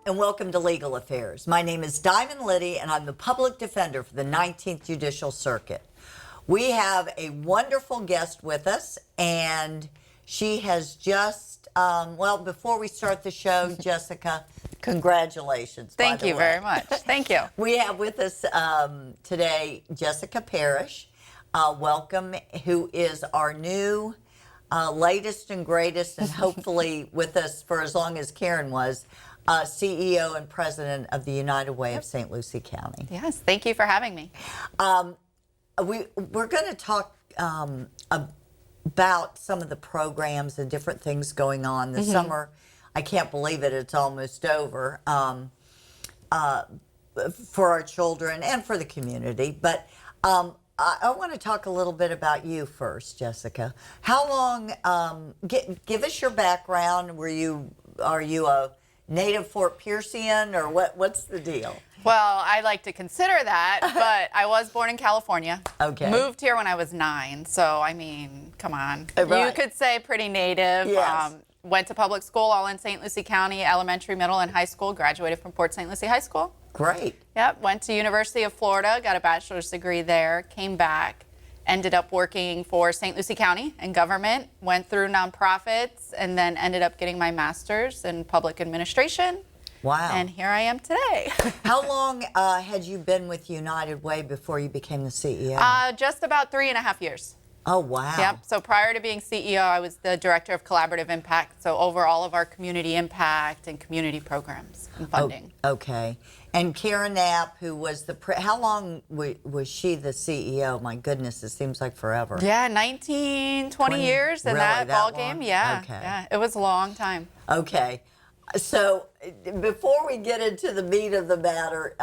and welcome to Legal Affairs. My name is Diamond Liddy, and I'm the public defender for the 19th Judicial Circuit. We have a wonderful guest with us, and she has just, before we start the show, Jessica, congratulations. Thank you very much. Thank you. We have with us today Jessica Parrish, welcome, who is our new latest and greatest, and hopefully with us for as long as Karen was, CEO and President of the United Way of St. Lucie County. Yes, thank you for having me. We're going to talk about some of the programs and different things going on this summer. I can't believe it; it's almost over for our children and for the community. But I want to talk a little bit about you first, Jessica. How long? Give us your background. Are you a native Fort Piercian, or what's the deal? Well, I like to consider that, but I was born in California. Okay. Moved here when I was 9, so I mean, come on. Right. You could say pretty native. Yes. Went to public school all in St. Lucie County, elementary, middle, and high school. Graduated from Port St. Lucie High School. Great. Yep. Went to University of Florida, got a bachelor's degree there, came back, ended up working for St. Lucie County in government, went through nonprofits, and then ended up getting my master's in public administration. Wow. And here I am today. How long had you been with United Way before you became the CEO? Just about 3.5 years. Oh, wow. Yep. So prior to being CEO, I was the director of collaborative impact. So over all of our community impact and community programs and funding. Oh, okay. And Karen Knapp, who was how long was she the CEO? My goodness, it seems like forever. Yeah, 20 years in really, that ball game. long? Yeah. Okay. Yeah. It was a long time. Okay. So before we get into the meat of the matter,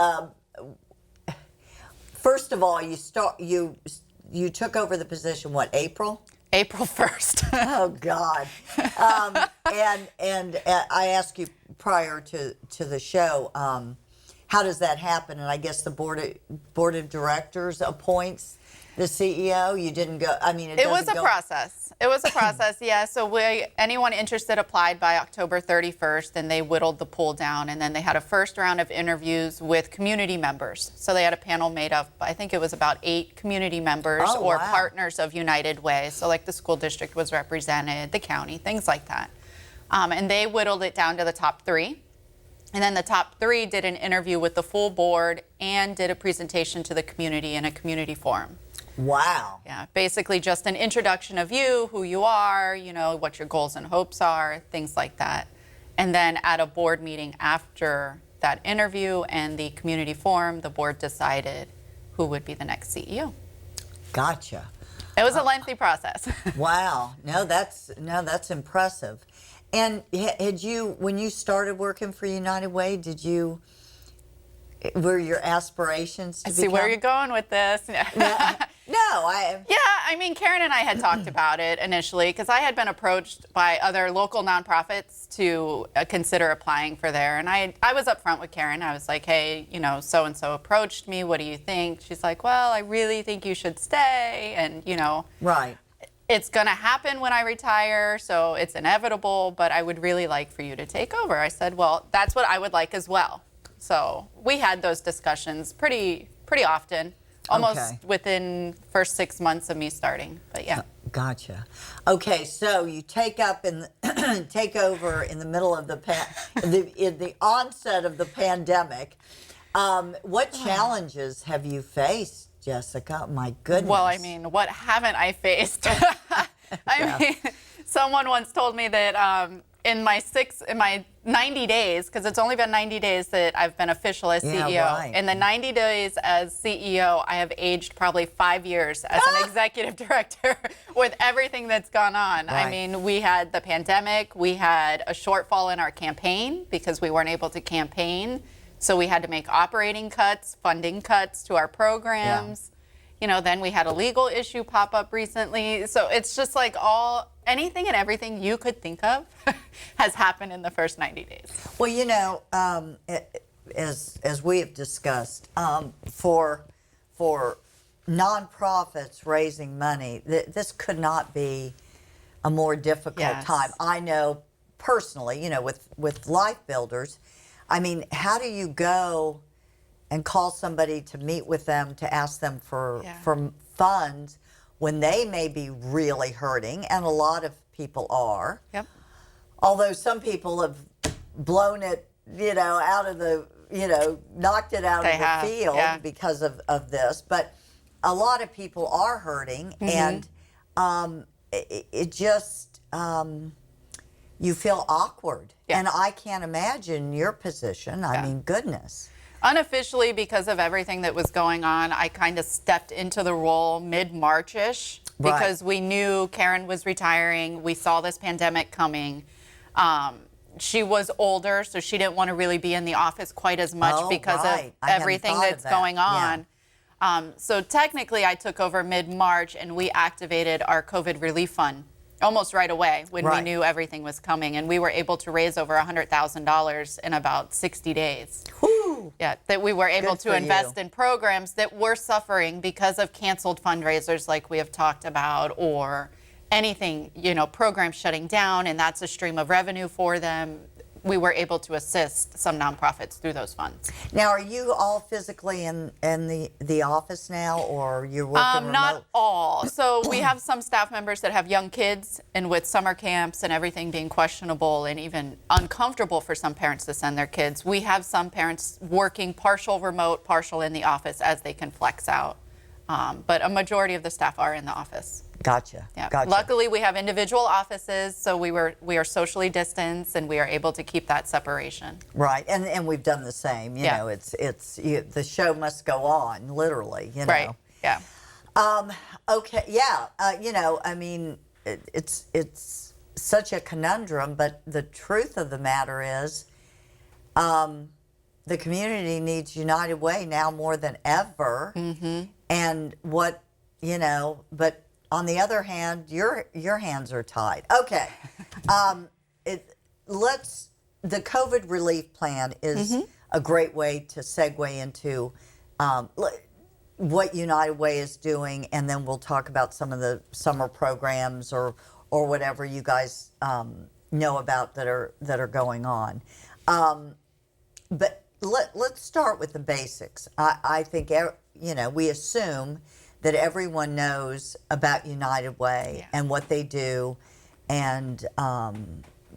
first of all, you took over the position, what, April? April 1st. Oh, God. And I asked you prior to the show, how does that happen? And I guess the board of directors appoints the CEO. You didn't go. I mean, it was a process. It was a process. Yeah. So anyone interested applied by October 31st, and they whittled the pool down, and then they had a first round of interviews with community members. So they had a panel made up. I think it was about 8 community members or partners of United Way. So like the school district was represented, the county, things like that, and they whittled it down to the top 3. And then the top 3 did an interview with the full board and did a presentation to the community in a community forum. Wow. Yeah, basically just an introduction of you, who you are, what your goals and hopes are, things like that. And then at a board meeting after that interview and the community forum, the board decided who would be the next CEO. Gotcha. It was a lengthy process. Wow. No, that's impressive. And when you started working for United Way, were your aspirations to see where you're going with this? No, I mean, Karen and I had talked about it initially because I had been approached by other local nonprofits to consider applying for there. And I was upfront with Karen. I was like, hey, so-and-so approached me. What do you think? She's like, well, I really think you should stay. And, Right. It's going to happen when I retire, so it's inevitable, but I would really like for you to take over. I said, well, that's what I would like as well. So we had those discussions pretty often, almost within first 6 months of me starting. But yeah. Gotcha. Okay, so you take over in the middle of in the onset of the pandemic. What challenges have you faced, Jessica? My goodness. Well, I mean, what haven't I faced? I mean, someone once told me that in my 90 days, because it's only been 90 days that I've been official as CEO. Right. In the 90 days as CEO, I have aged probably 5 years as an executive director with everything that's gone on. Right. I mean, we had the pandemic. We had a shortfall in our campaign because we weren't able to campaign. So we had to make operating cuts, funding cuts to our programs. Then we had a legal issue pop up recently. So it's just like anything and everything you could think of has happened in the first 90 days. Well, as we have discussed, for nonprofits raising money, this could not be a more difficult time. I know personally, with Life Builders, I mean, how do you go and call somebody to meet with them to ask them for funds when they may be really hurting, and a lot of people are. Yep. Although some people have blown it, out of the, knocked it out of the field because of this. But a lot of people are hurting, and it just, you feel awkward. Yeah. And I can't imagine your position. I mean, goodness. Unofficially, because of everything that was going on, I kind of stepped into the role mid-March-ish because we knew Karen was retiring. We saw this pandemic coming. She was older, so she didn't want to really be in the office quite as much because of everything that's going on. So technically, I took over mid-March, and we activated our COVID relief fund almost right away when we knew everything was coming, and we were able to raise over $100,000 in about 60 days. Whew. Yeah, that we were able to invest in programs that were suffering because of canceled fundraisers like we have talked about, or anything, programs shutting down, and that's a stream of revenue for them. We were able to assist some nonprofits through those funds. Now, are you all physically in the office now, or you're working remote? Not all. So we have some staff members that have young kids, and with summer camps and everything being questionable and even uncomfortable for some parents to send their kids, we have some parents working partial remote, partial in the office as they can flex out. But a majority of the staff are in the office. Gotcha. Yeah. Gotcha. Luckily, we have individual offices, so we are socially distanced, and we are able to keep that separation. Right, and we've done the same. You know, it's the show must go on, literally. Right. Yeah. Okay. Yeah. I mean, it's such a conundrum, but the truth of the matter is, the community needs United Way now more than ever. Mm-hmm. And but on the other hand, your hands are tied. Okay. The COVID relief plan is a great way to segue into what United Way is doing, and then we'll talk about some of the summer programs or whatever you guys know about that are going on. But let's start with the basics. I think we assume that everyone knows about United Way and what they do, and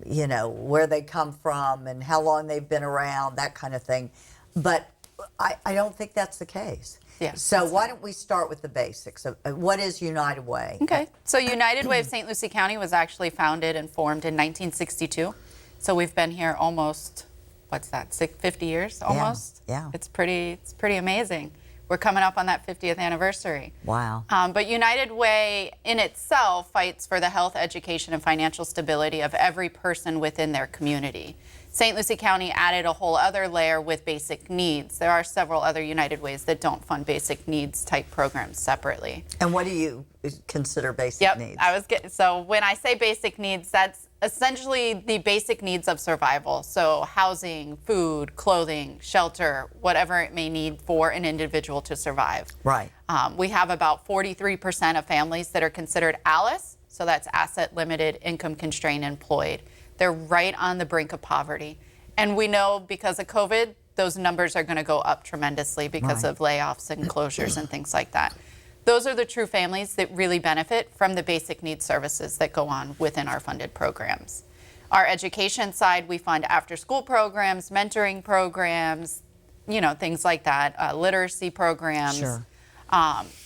where they come from and how long they've been around, that kind of thing. But I don't think that's the case. Yeah. So why don't we start with the basics of what is United Way? Okay. So United Way of St. Lucie County was actually founded and formed in 1962. So we've been here almost, 50 years almost? Yeah. It's pretty amazing. We're coming up on that 50th anniversary. Wow. But United Way in itself fights for the health, education, and financial stability of every person within their community. St. Lucie County added a whole other layer with basic needs. There are several other United Ways that don't fund basic needs type programs separately. And what do you consider basic needs? So when I say basic needs, that's essentially the basic needs of survival. So housing, food, clothing, shelter, whatever it may need for an individual to survive. Right. We have about 43% of families that are considered ALICE, so that's asset limited, income constrained, employed. They're right on the brink of poverty. And we know because of COVID, those numbers are going to go up tremendously because of layoffs and closures and things like that. Those are the true families that really benefit from the basic needs services that go on within our funded programs. Our education side, we fund after-school programs, mentoring programs, things like that, literacy programs. Sure.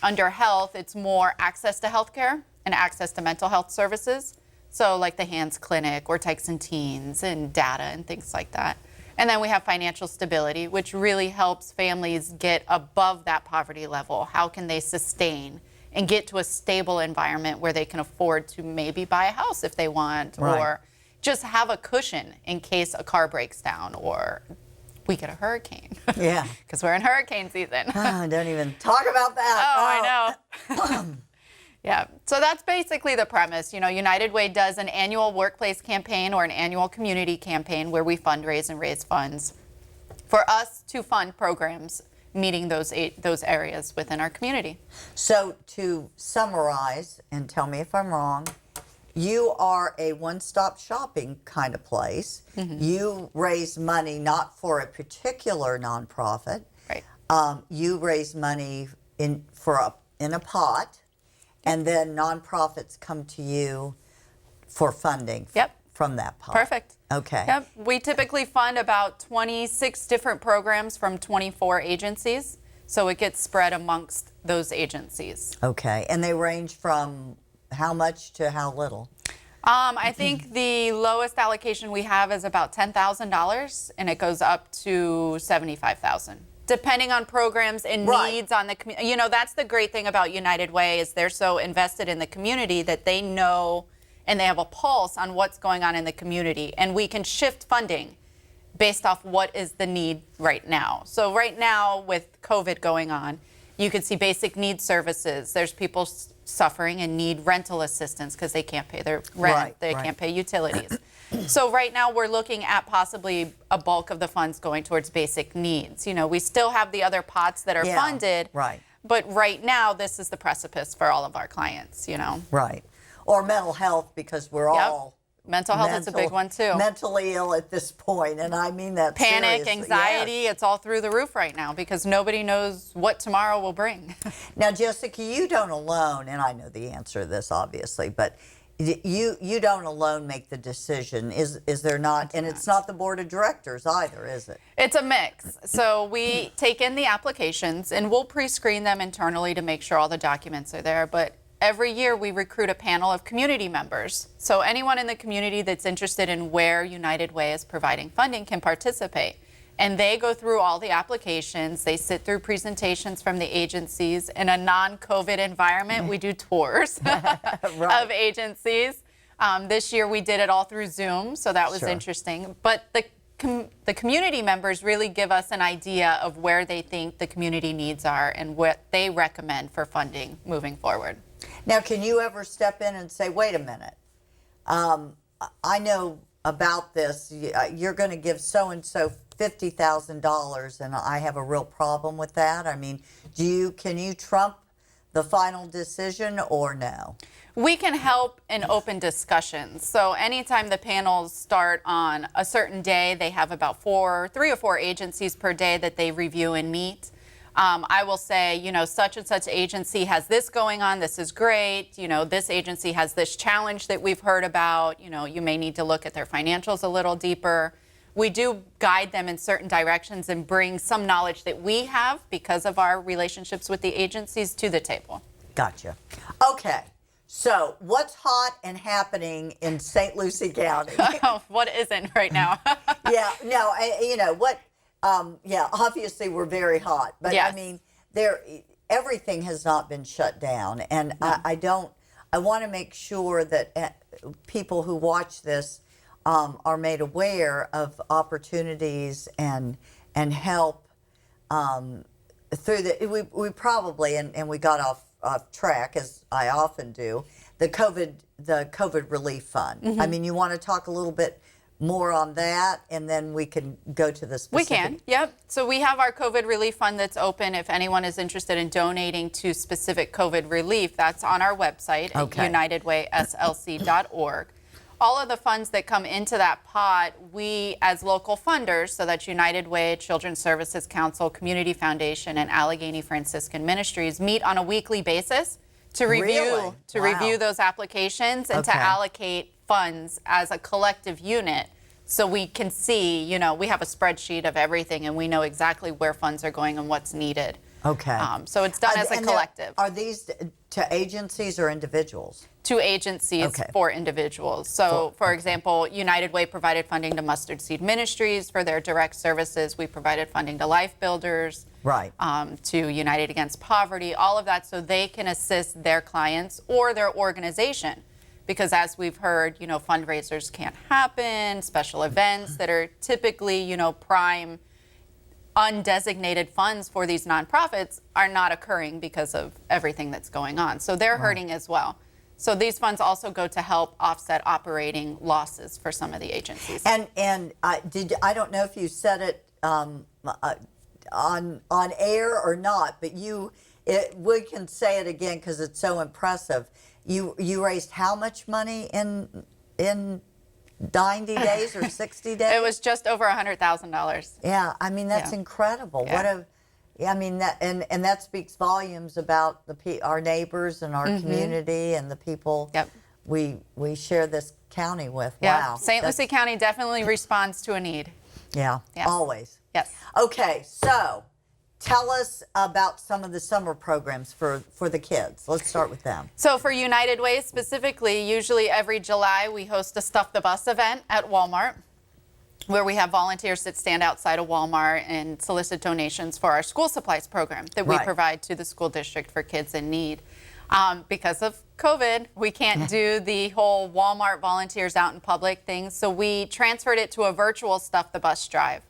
Under health, it's more access to healthcare and access to mental health services. So like the Hands Clinic or Tykes and Teens and data and things like that. And then we have financial stability, which really helps families get above that poverty level. How can they sustain and get to a stable environment where they can afford to maybe buy a house if they want, or just have a cushion in case a car breaks down or we get a hurricane. Yeah. Because we're in hurricane season. Don't even talk about that. I know. Yeah, so that's basically the premise. United Way does an annual workplace campaign or an annual community campaign where we fundraise and raise funds for us to fund programs meeting those areas within our community. So to summarize, and tell me if I'm wrong, you are a one-stop shopping kind of place. You raise money not for a particular nonprofit. Right. You raise money in a pot, and then nonprofits come to you for funding from that pot. Perfect. Okay. Yep. We typically fund about 26 different programs from 24 agencies, so it gets spread amongst those agencies. Okay. And they range from how much to how little? I think the lowest allocation we have is about $10,000, and it goes up to $75,000, depending on programs and needs on the community. You know, that's the great thing about United Way is they're so invested in the community that they know and they have a pulse on what's going on in the community, and we can shift funding based off what is the need right now. So right now with COVID going on, you could see basic needs services. There's people suffering and need rental assistance because they can't pay their rent, they can't pay utilities. So right now we're looking at possibly a bulk of the funds going towards basic needs. You know, we still have the other pots that are funded, but right now this is the precipice for all of our clients, you know. Right. Or mental health, because we're all mental health is a big one too. Mentally ill at this point, and I mean that panic, seriously. anxiety, it's all through the roof right now because nobody knows what tomorrow will bring. Now, Jessica, you don't alone, and I know the answer to this obviously, but you don't alone make the decision, is there not? And it's not the board of directors either, is it? It's a mix. So we take in the applications and we'll pre-screen them internally to make sure all the documents are there, but every year we recruit a panel of community members. So anyone in the community that's interested in where United Way is providing funding can participate. And they go through all the applications. They sit through presentations from the agencies. In a non-COVID environment, we do tours of agencies. This year we did it all through Zoom, so that was interesting. But the community members really give us an idea of where they think the community needs are and what they recommend for funding moving forward. Now, can you ever step in and say, wait a minute, I know about this, you're going to give so-and-so $50,000 and I have a real problem with that? I mean, can you trump the final decision or no? We can help in open discussions. So anytime the panels start on a certain day, they have about 3 or 4 agencies per day that they review and meet. I will say, you know, such and such agency has this going on. This is great. You know, this agency has this challenge that we've heard about. You know, you may need to look at their financials a little deeper. We do guide them in certain directions and bring some knowledge that we have because of our relationships with the agencies to the table. Gotcha. Okay. So what's hot and happening in St. Lucie County? What isn't right now? You know, what... obviously we're very hot, but I mean, everything has not been shut down, and I want to make sure that people who watch this are made aware of opportunities and help through we probably and we got off track, as I often do, the COVID relief fund. I mean, you want to talk a little bit more on that, and then we can go to the specific. We can, yep. So we have our COVID relief fund that's open. If anyone is interested in donating to specific COVID relief, that's on our website at unitedwayslc.org. All of the funds that come into that pot, we as local funders, so that's United Way, Children's Services Council, Community Foundation, and Allegheny Franciscan Ministries, meet on a weekly basis to review review those applications and to allocate funds as a collective unit, so we can see, you know, we have a spreadsheet of everything and we know exactly where funds are going and what's needed. Okay. So it's done as a collective. Are these to agencies or individuals? To agencies for individuals. So, for example, United Way provided funding to Mustard Seed Ministries for their direct services. We provided funding to Life Builders, to United Against Poverty, all of that, so they can assist their clients or their organization. Because as we've heard, you know, fundraisers can't happen, special events that are typically, you know, prime undesignated funds for these nonprofits are not occurring because of everything that's going on. So they're hurting as well. So these funds also go to help offset operating losses for some of the agencies. And I don't know if you said it on air or not, but we can say it again because it's so impressive. You raised how much money in 90 days or 60 days? It was just over $100,000. Yeah, I mean that's incredible. Yeah. I mean that, and that speaks volumes about our neighbors and our community and the people we share this county with. Yeah. Wow. St. Lucie County definitely responds to a need. Yeah, Yes. always. Yes. Okay, so tell us about some of the summer programs for the kids. Let's start with them. So for United Way specifically, usually every July we host a Stuff the Bus event at Walmart, where we have volunteers that stand outside of Walmart and solicit donations for our school supplies program that we provide to the school district for kids in need. Because of COVID, we can't do the whole Walmart volunteers out in public thing, so we transferred it to a virtual Stuff the Bus drive.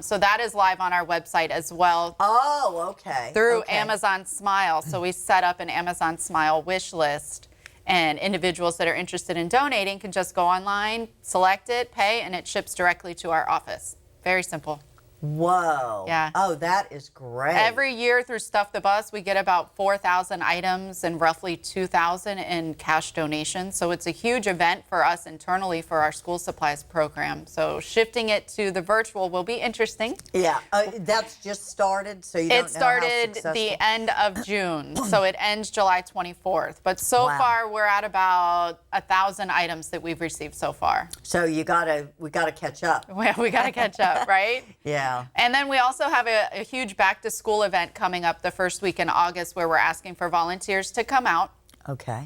So that is live on our website as well. Oh, okay. Through Amazon Smile. So we set up an Amazon Smile wish list, and individuals that are interested in donating can just go online, select it, pay, and it ships directly to our office. Very simple. Whoa. Yeah. Oh, that is great. Every year through Stuff the Bus, we get about 4,000 items and roughly 2,000 in cash donations. So it's a huge event for us internally for our school supplies program. So shifting it to the virtual will be interesting. Yeah. That's just started, so you don't know how It started successful. the end of June, so it ends July 24th. But so far, we're at about 1,000 items that we've received so far. So we gotta catch up. We got to catch up, right? Yeah. And then we also have a huge back to school event coming up the first week in August, where we're asking for volunteers to come out,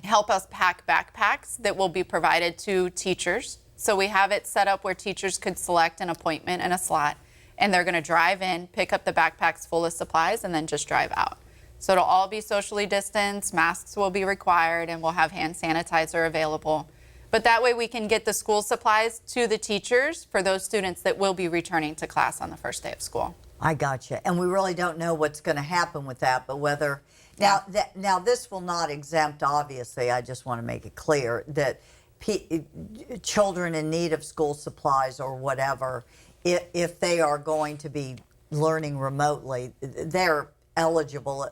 help us pack backpacks that will be provided to teachers. So we have it set up where teachers could select an appointment and a slot, and they're going to drive in, pick up the backpacks full of supplies, and then just drive out. So it'll all be socially distanced, masks will be required, and we'll have hand sanitizer available. But that way we can get the school supplies to the teachers for those students that will be returning to class on the first day of school. I gotcha. And we really don't know what's going to happen with that, but whether now this will not exempt, obviously. I just want to make it clear that children in need of school supplies or whatever, if they are going to be learning remotely, they're eligible.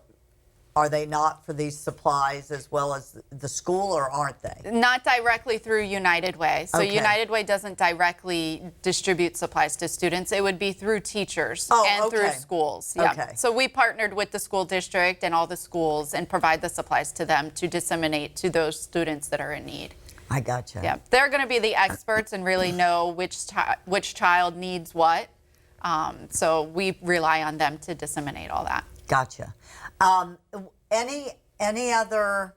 Are they not for these supplies as well as the school, or aren't they? Not directly through United Way. So United Way doesn't directly distribute supplies to students. It would be through teachers and through schools. Yeah. Okay. So we partnered with the school district and all the schools and provide the supplies to them to disseminate to those students that are in need. I gotcha. Yeah, they're going to be the experts and really know which child needs what. So we rely on them to disseminate all that. Gotcha. Any other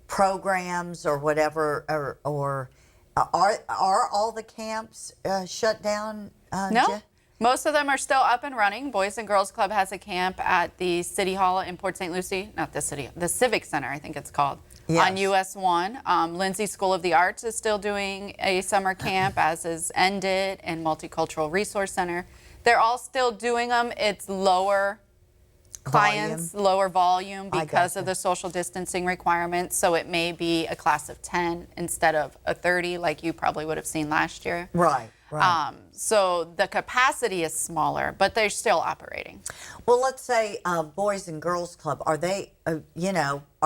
programs or whatever, or are all the camps shut down? No, most of them are still up and running. Boys and Girls Club has a camp at the City Hall in Port St. Lucie, not the city, the Civic Center, I think it's called, on US 1. Lindsay School of the Arts is still doing a summer camp, as is Endit and Multicultural Resource Center. They're all still doing them. It's lower clients, lower volume because of the social distancing requirements. So it may be a class of 10 instead of a 30 like you probably would have seen last year. Right. So the capacity is smaller, but they're still operating. Well, let's say Boys and Girls Club, are they, are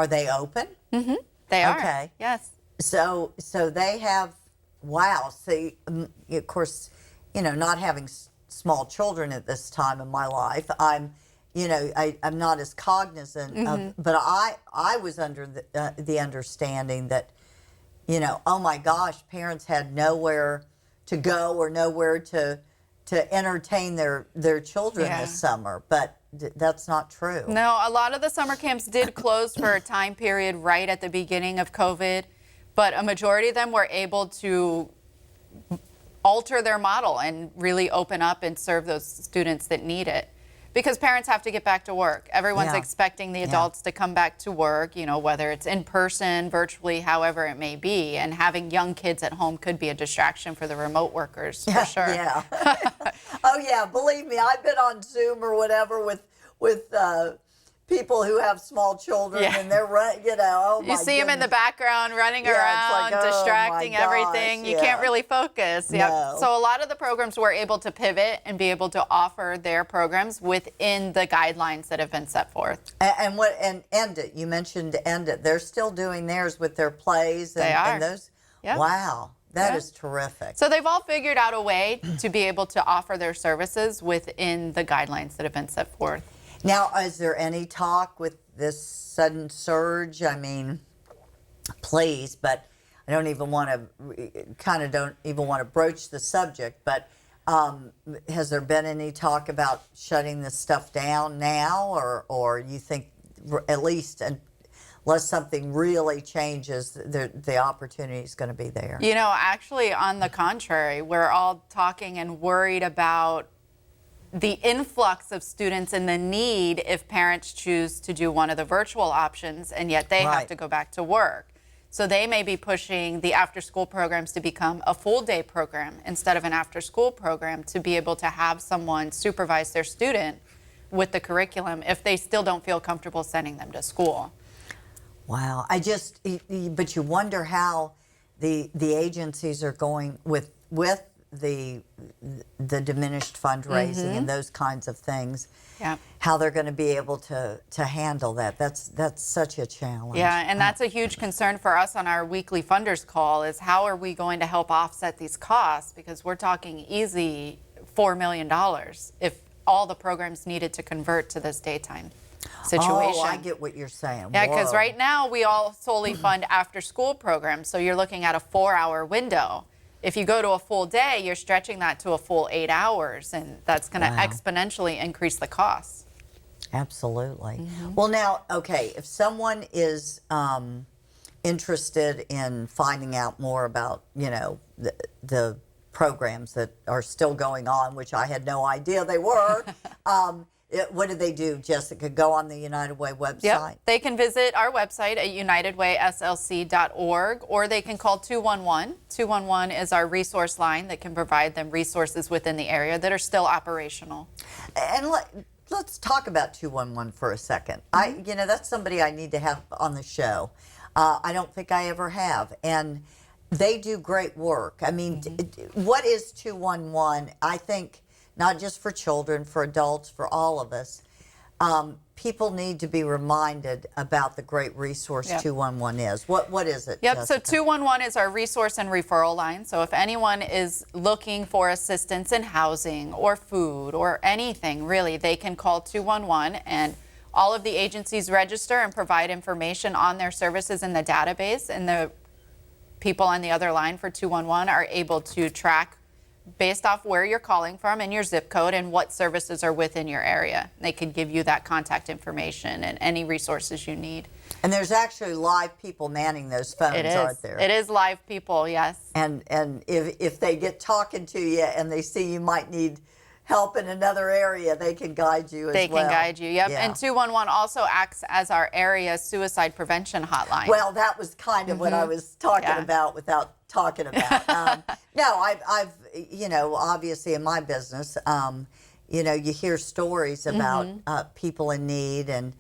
they open? Mm-hmm. They are. Okay. Yes. So they have, wow. See, of course, not having small children at this time in my life, I'm not as cognizant of, but I was under the understanding that, oh my gosh, parents had nowhere to go or nowhere to entertain their children this summer, but that's not true. No, a lot of the summer camps did close for a time period right at the beginning of COVID, but a majority of them were able to alter their model and really open up and serve those students that need it. Because parents have to get back to work. Everyone's expecting the adults to come back to work, whether it's in person, virtually, however it may be. And having young kids at home could be a distraction for the remote workers, for sure. Yeah. Oh, yeah. Believe me, I've been on Zoom or whatever with people who have small children Yeah. and they're oh my You see them in the goodness. background running Yeah, around, it's like, oh, distracting my gosh, everything. You yeah. can't really focus. Yeah. No. So a lot of the programs were able to pivot and be able to offer their programs within the guidelines that have been set forth. And End It. You mentioned End It. They're still doing theirs with their plays and, They are. and those. Yep. Wow, that Yeah. is terrific. So they've all figured out a way to be able to offer their services within the guidelines that have been set forth. Now, is there any talk with this sudden surge? I mean, please, but I don't even want to broach the subject, but has there been any talk about shutting this stuff down now, or you think at least unless something really changes, the opportunity is going to be there? You know, actually, on the contrary, we're all talking and worried about the influx of students and the need if parents choose to do one of the virtual options, and yet they have Right. to go back to work. So they may be pushing the after-school programs to become a full-day program instead of an after-school program, to be able to have someone supervise their student with the curriculum if they still don't feel comfortable sending them to school. Wow, but you wonder how the agencies are going with the diminished fundraising and those kinds of things. Yeah. How they're going to be able to handle that. That's such a challenge. Yeah, and that's a huge concern for us on our weekly funders call, is how are we going to help offset these costs? Because we're talking easy $4 million if all the programs needed to convert to this daytime situation. Oh, I get what you're saying. Yeah, because Whoa. right now we all solely fund after-school programs, so you're looking at a 4-hour window. If you go to a full day, you're stretching that to a full 8 hours, and that's going to Wow. exponentially increase the costs. Absolutely. Well, now, okay, if someone is interested in finding out more about, the programs that are still going on, which I had no idea they were, what do they do, Jessica? Go on the United Way website? Yep. They can visit our website at unitedwayslc.org, or they can call 211. 211 is our resource line that can provide them resources within the area that are still operational. And let's talk about 211 for a second. That's somebody I need to have on the show. I don't think I ever have. And they do great work. I mean, what is 211? I think not just for children, for adults, for all of us, people need to be reminded about the great resource 211 is. What is it, Yep, Jessica? so 211 is our resource and referral line. So if anyone is looking for assistance in housing or food or anything, really, they can call 211, and all of the agencies register and provide information on their services in the database, and the people on the other line for 211 are able to track based off where you're calling from and your zip code and what services are within your area. They can give you that contact information and any resources you need. And there's actually live people manning those phones, It is. aren't there? It is live people, yes. And if they get talking to you and they see you might need help in another area, they can guide you as well. They can guide you, yep. Yeah. And 211 also acts as our area suicide prevention hotline. Well, that was kind of what I was talking about without talking about. No, I've obviously in my business, you hear stories about people in need, and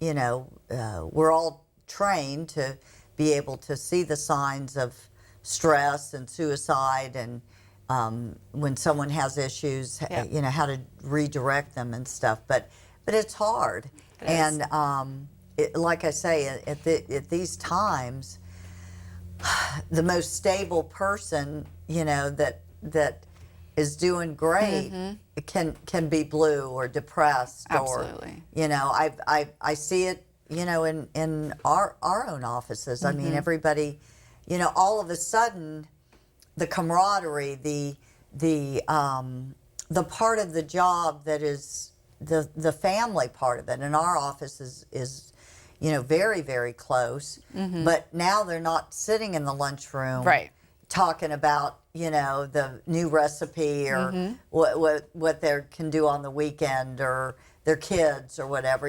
we're all trained to be able to see the signs of stress and suicide, and when someone has issues, how to redirect them and stuff. But it's hard. And like I say, at these times, the most stable person, that is doing great can be blue or depressed. Absolutely. Or, I see it, in our own offices. I mean, everybody, all of a sudden, the camaraderie, the part of the job that is the family part of it. And our office is very, very close. But now they're not sitting in the lunchroom talking about, the new recipe or what they can do on the weekend or their kids or whatever.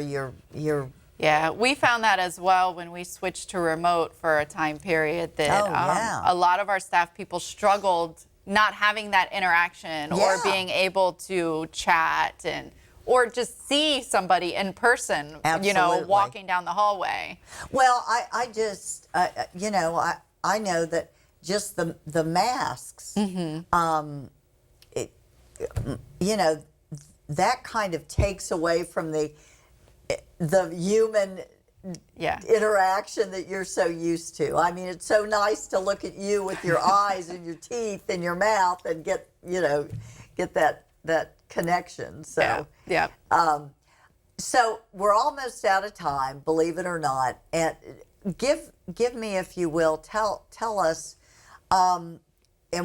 Yeah, we found that as well when we switched to remote for a time period, that a lot of our staff people struggled not having that interaction or being able to chat and Right. or just see somebody in person, Absolutely. walking down the hallway. Well, I just, I know that just the masks, that kind of takes away from the human interaction that you're so used to. I mean, it's so nice to look at you with your eyes and your teeth and your mouth and get that connection. So Yeah. So we're almost out of time, believe it or not. And give me, if you will, tell us. And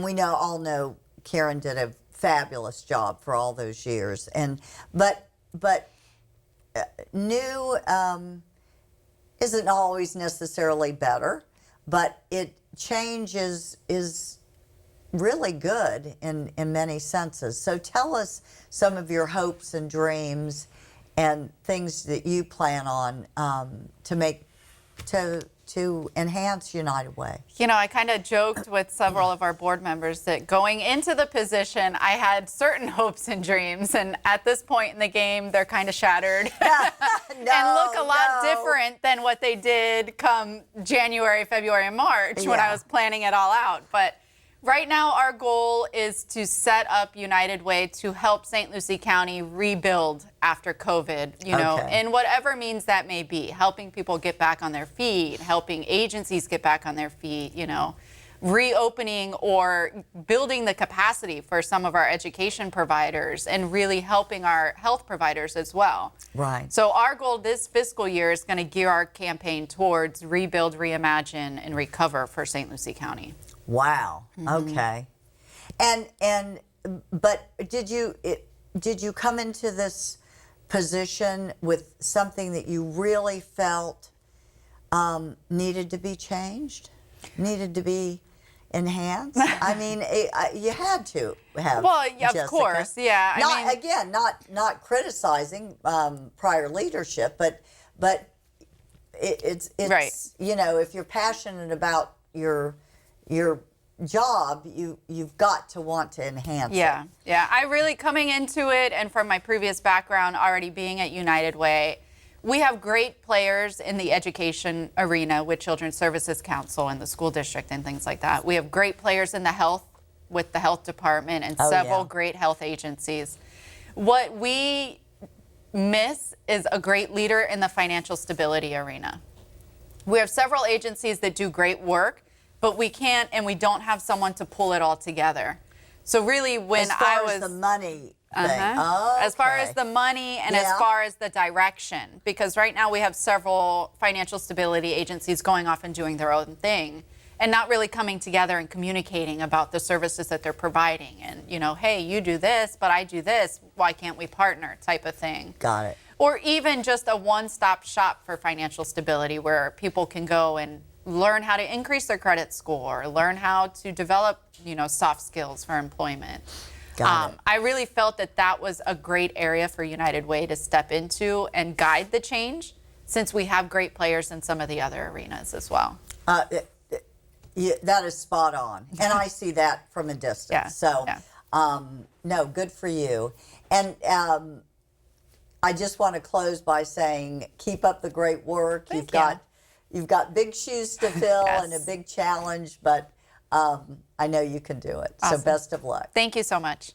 we all know Karen did a fabulous job for all those years. But new isn't always necessarily better, but change is really good in many senses. So tell us some of your hopes and dreams and things that you plan on to enhance United Way. I kind of joked with several of our board members that going into the position, I had certain hopes and dreams, and at this point in the game, they're kind of shattered and look a lot different than what they did come January, February, and March when I was planning it all out. But right now, our goal is to set up United Way to help St. Lucie County rebuild after COVID, in whatever means that may be, helping people get back on their feet, helping agencies get back on their feet, reopening or building the capacity for some of our education providers and really helping our health providers as well. Right. So our goal this fiscal year is going to gear our campaign towards rebuild, reimagine, and recover for St. Lucie County. Wow. Okay. But did you come into this position with something that you really felt needed to be changed, needed to be enhanced? I mean, you had to have. Well, yeah, Jessica. of course, yeah. Not criticizing prior leadership, but it's right. If you're passionate about your job, you've got to want to enhance it. Yeah. I really, coming into it, and from my previous background already being at United Way, we have great players in the education arena with Children's Services Council and the school district and things like that. We have great players in the health with the health department and several great health agencies. What we miss is a great leader in the financial stability arena. We have several agencies that do great work, but we can't, and we don't have someone to pull it all together. So really, when I was as the money thing. As far as the money and as far as the direction, because right now we have several financial stability agencies going off and doing their own thing and not really coming together and communicating about the services that they're providing. And, hey, you do this, but I do this. Why can't we partner type of thing? Got it. Or even just a one-stop shop for financial stability where people can go and learn how to increase their credit score, learn how to develop, soft skills for employment. Got it. I really felt that was a great area for United Way to step into and guide the change, since we have great players in some of the other arenas as well. That is spot on. And I see that from a distance. Yeah. So, no, good for you. And I just want to close by saying, keep up the great work. You've got big shoes to fill and a big challenge, but I know you can do it. Awesome. So best of luck. Thank you so much.